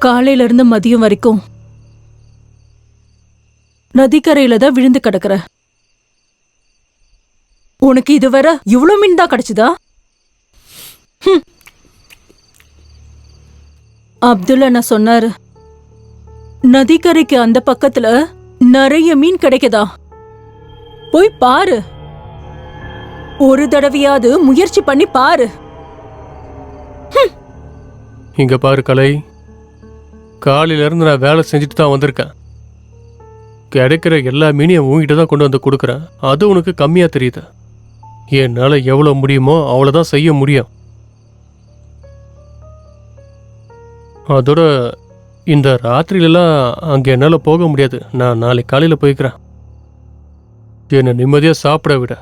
காலையில இருந்து மதியம் வரைக்கும் நதிக்கரையில தான் விழுந்து கிடக்குற. உனக்கு இதுவரை இவ்வளவு மீன் தான் கிடைச்சதா? அப்துல்லா நான் சொன்னாரு, நதிக்கரைக்கு அந்த பக்கத்துல நிறைய மீன் கிடைக்குதா, போய் பாரு. ஒரு தடவையாவது முயற்சி பண்ணி பாரு. இங்க பாரு கலை, காலையில இருந்து நான் வேலை செஞ்சுட்டு தான் வந்திருக்கேன். கிடைக்கிற எல்லா மீனையும் உங்ககிட்ட தான் கொண்டு வந்து கொடுக்குறேன். அது உனக்கு கம்மியா தெரியுது. என்னால எவ்வளவு முடியுமோ அவ்வளவுதான் செய்ய முடியும். அதோட இந்த ராத்திரியிலலாம் அங்க என்னால போக முடியாது. நான் நாளைக்கு காலையில போய்க்கிறேன். என்னை நிம்மதியா சாப்பிட விட.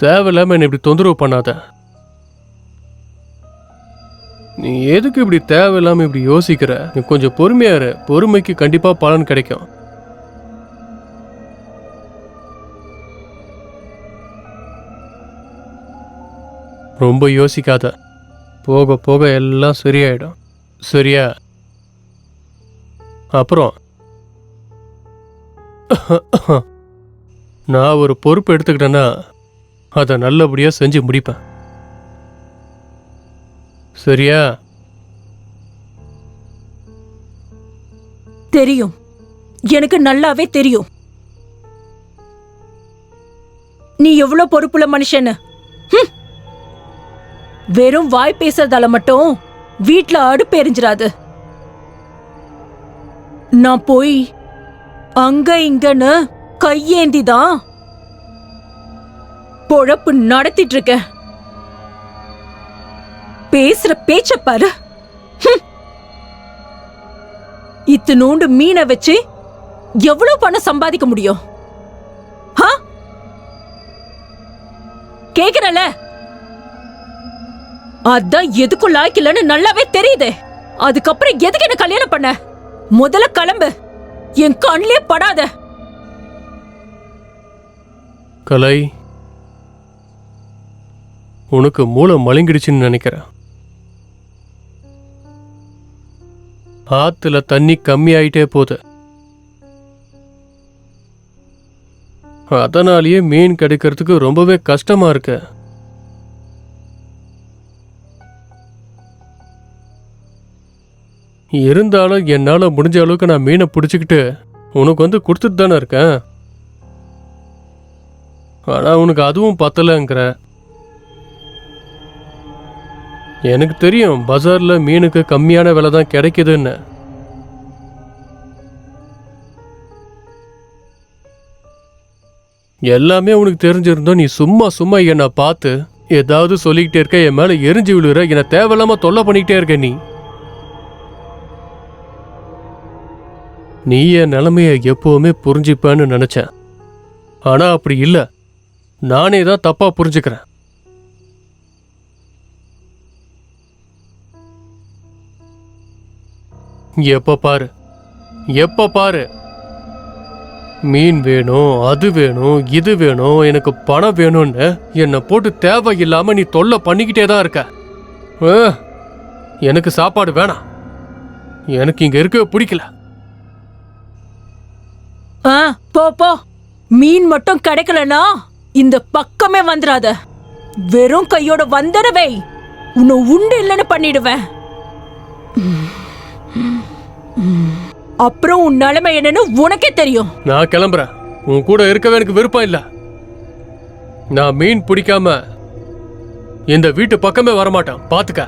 தேவையில்லாம என்னை இப்படி தொந்தரவு பண்ணாத. நீ எதுக்கு இப்படி தேவையில்லாம இப்படி யோசிக்கிற? நீ கொஞ்சம் பொறுமையா இரு. பொறுமைக்கு கண்டிப்பா பலன் கிடைக்கும். ரொம்ப யோசிக்காத. போக போக எல்லாம் சரியாயிடும். சரியா? அப்புறம் நான் ஒரு பொறுப்பு எடுத்துக்கிட்டேன்னா அதை நல்லபடியா செஞ்சு முடிப்பேன். சரியா? தெரியும், எனக்கு நல்லாவே தெரியும் நீ எவ்வளவு பொறுப்புள்ள மனுஷன்னு. வெறும் வாய் பேசுறதால மட்டும் வீட்ல அடுப்பு எரிஞ்சிராது. நான் போய் அங்க இங்கன்னு கையேந்திதான் பொழப்பு நடத்திட்டு இருக்கேன். பேசுற பேச்ச பாரு. இத்தனோண்டு மீனை வச்சு எவ்வளவு பணம் சம்பாதிக்க முடியும்? கேக்குறல, அதான் எதுக்கும் லாய்க்கில்லன்னு நல்லாவே தெரியுதே. அதுக்கப்புறம் எதுக்கு என்ன கல்யாணம் பண்ண? முதல்ல கிளம்பு, என் கண்ணிலே படாத. கலை, உனக்கு மூளை மழுங்கிடுச்சுன்னு நினைக்கிறேன். ஆத்துல தண்ணி கம்மியாயிட்டே போகுது. அதனாலேயே மீன் கிடைக்கிறதுக்கு ரொம்பவே கஷ்டமா இருக்கு. இருந்தாலும் என்னால முடிஞ்ச அளவுக்கு நான் மீனை பிடிச்சிக்கிட்டு உனக்கு வந்து கொடுத்துட்டு தானே இருக்கேன். ஆனா உனக்கு அதுவும் பத்தலைங்கிற. எனக்கு தெரியும் பஜார்ல மீனுக்கு கம்மியான விலை தான் கிடைக்குதுன்னு. எல்லாமே உனக்கு தெரிஞ்சிருந்தோம். நீ சும்மா சும்மா என்னை பார்த்து ஏதாவது சொல்லிக்கிட்டே இருக்க, என் மேல எரிஞ்சு விழுற, என்னை தேவையில்லாம தொல்லை பண்ணிக்கிட்டே இருக்க. நீ என் நிலைமைய எப்பவுமே புரிஞ்சுப்பேன்னு நினைச்சேன். ஆனா அப்படி இல்லை. நானே தான் தப்பா புரிஞ்சுக்கிறேன். எப்ப பாரு மீன் வேணும், அது வேணும், இது வேணும், எனக்கு பணம் வேணும்னு என்னை போட்டு தேவையில்லாம நீ தொல்லை பண்ணிக்கிட்டே தான் இருக்க. எனக்கு சாப்பாடு வேணாம். எனக்கு இங்க இருக்கவே பிடிக்கல. போ போ. மீன் மட்டும் கிடைக்கலனா இந்த பக்கமே வந்துடாத. வெறும் கையோட வந்துடவே உன்னை உண்டு இல்லைன்னு பண்ணிடுவேன். அப்புறம் உன் நிலைமை என்னன்னு உனக்கே தெரியும். நான் கிளம்புறேன். உன் கூட இருக்கவே எனக்கு விருப்பம் இல்ல. நான் மீன் பிடிக்காம இந்த வீட்டு பக்கமே வரமாட்டேன். பாத்துக்க.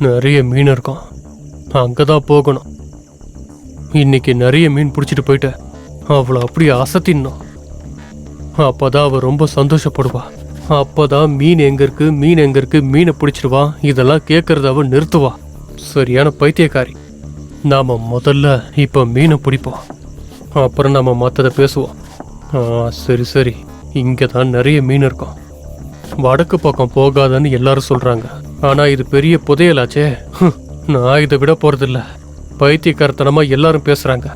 நிறைய மீன் இருக்கும், அங்கதான் போகணும். இன்னைக்கு நிறைய மீன் பிடிச்சிட்டு போயிட்ட அவளை அப்படியே அசத்திடணும். அப்பதான் அவ ரொம்ப சந்தோஷப்படுவா. அப்பதான் மீன் எங்க இருக்கு, மீன் எங்க இருக்கு, மீனை பிடிச்சிடுவா. இதெல்லாம் கேட்கறத அவ நிறுத்துவா. சரியான பைத்தியக்காரி. நாம முதல்ல இப்ப மீனை பிடிப்போம், அப்புறம் நாம மற்றதை பேசுவோம். சரி சரி, இங்கே தான் நிறைய மீன் இருக்கும். வடக்கு பக்கம் போகாதன்னு எல்லாரும் சொல்றாங்க. ஆனா இது பெரிய புதையலாச்சே. நான் இதை விட போறதில்ல. பைத்தியக்காரத்தனமா எல்லாரும் பேசுறாங்க.